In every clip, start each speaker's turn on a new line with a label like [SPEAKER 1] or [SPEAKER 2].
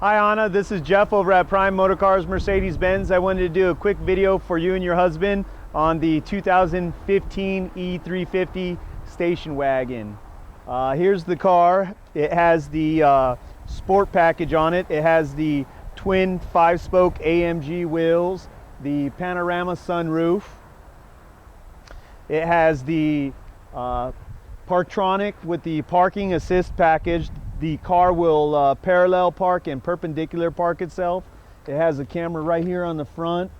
[SPEAKER 1] Hi Anna, this is Jeff over at Prime Motorcars Mercedes-Benz. I wanted to do a quick video for you and your husband on the 2015 E350 station wagon. Here's the car. It has the sport package on it. It has the twin 5-spoke AMG wheels, the Panorama sunroof. It has the PARKTRONIC with the parking assist package. The car will parallel park and perpendicular park itself. It has a camera right here on the front,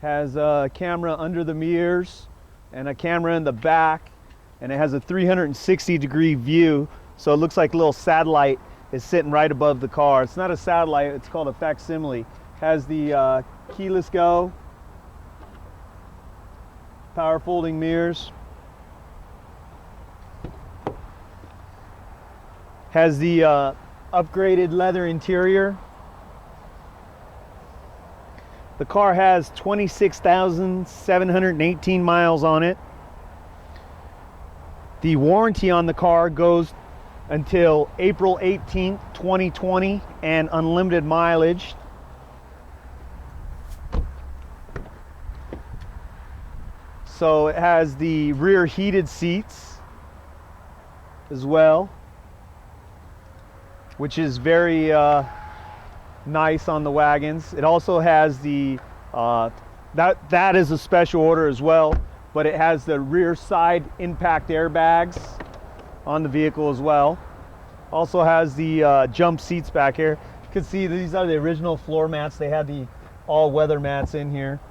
[SPEAKER 1] has a camera under the mirrors and a camera in the back, and it has a 360-degree view, so it looks like a little satellite is sitting right above the car. It's not a satellite, it's called a facsimile. Has the keyless go, power folding mirrors. Has the upgraded leather interior. The car has 26,718 miles on it. The warranty on the car goes until April 18th, 2020, and unlimited mileage. So it has the rear heated seats as well, which is very nice on the wagons. It also has the, that is a special order as well, but it has the rear side impact airbags on the vehicle as well. Also has the jump seats back here. You can see these are the original floor mats. They had the all-weather mats in here.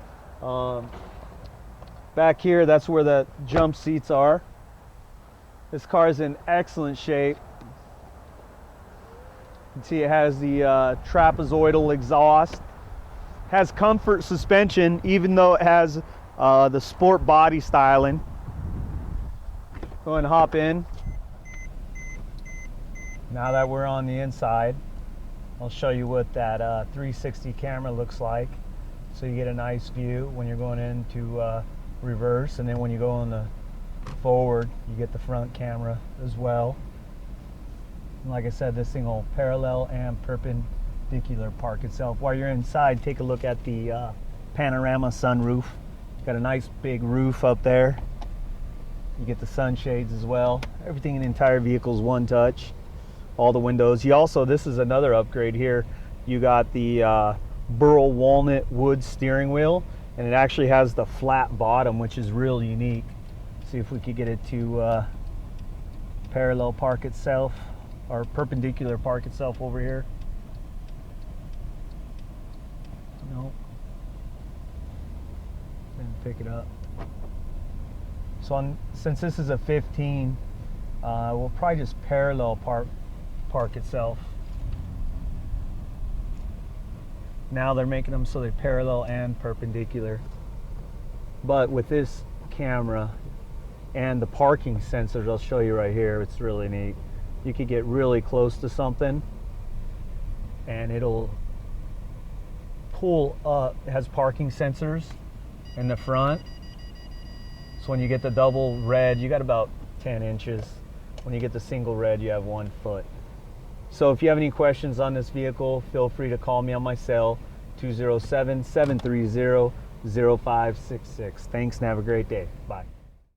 [SPEAKER 1] Back here, that's where the jump seats are. This car is in excellent shape. You can see it has the trapezoidal exhaust. Has comfort suspension, even though it has the sport body styling. Go ahead and hop in. Now that we're on the inside, I'll show you what that 360 camera looks like. So you get a nice view when you're going into reverse, and then when you go on the forward, you get the front camera as well. And like I said, this thing will parallel and perpendicular park itself. While you're inside, take a look at the Panorama sunroof. Got a nice big roof up there. You get the sunshades as well. Everything in the entire vehicle is one touch. All the windows. You also, this is another upgrade here. You got the burl walnut wood steering wheel, and it actually has the flat bottom, which is real unique. See if we could get it to parallel park itself, or perpendicular park itself over here. Nope. Didn't pick it up. So since this is a 15, we'll probably just parallel park itself. Now they're making them so they're parallel and perpendicular. But with this camera and the parking sensors I'll show you right here, it's really neat. You could get really close to something and it'll pull up. It has parking sensors in the front. So when you get the double red, you got about 10 inches. When you get the single red, you have 1 foot. So if you have any questions on this vehicle, feel free to call me on my cell, 207-730-0566. Thanks and have a great day. Bye.